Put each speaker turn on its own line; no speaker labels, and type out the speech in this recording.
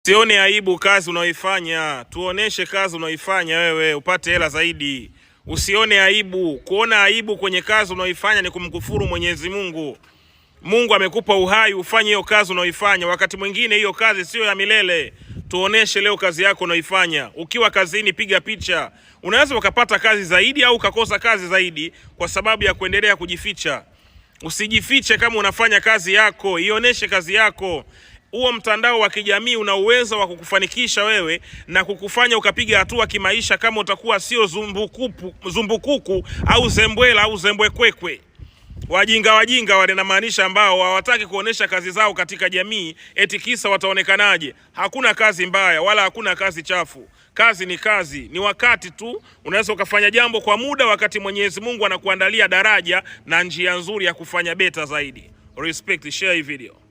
Usione aibu kazi unaoifanya, tuoneshe kazi unaoifanya wewe upate hela zaidi. Usione aibu, kuona aibu kwenye kazi unaoifanya ni kumkufuru Mwenyezi Mungu. Mungu amekupa uhai ufanye hiyo kazi unaoifanya. Wakati mwingine hiyo kazi sio ya milele. Tuoneshe leo kazi yako unaoifanya. Ukiwa kazini piga picha. Unaweza ukapata kazi zaidi au ukakosa kazi zaidi kwa sababu ya kuendelea kujificha. Usijifiche kama unafanya kazi yako, ioneshe kazi yako. Huo mtandao wa kijamii una uwezo wa kukufanikisha wewe na kukufanya ukapiga hatua kimaisha kama utakuwa sio zumbukuku au zembwela au zembwekwekwe. Wajinga wale namaanisha ambao hawataki kuonesha kazi zao katika jamii eti kisa wataonekanaje. Hakuna kazi mbaya wala hakuna kazi chafu. Kazi ni kazi, ni wakati tu unaweza ukafanya jambo kwa muda wakati Mwenyezi Mungu anakuandalia daraja na njia nzuri ya kufanya beta zaidi. Respect, share hii video.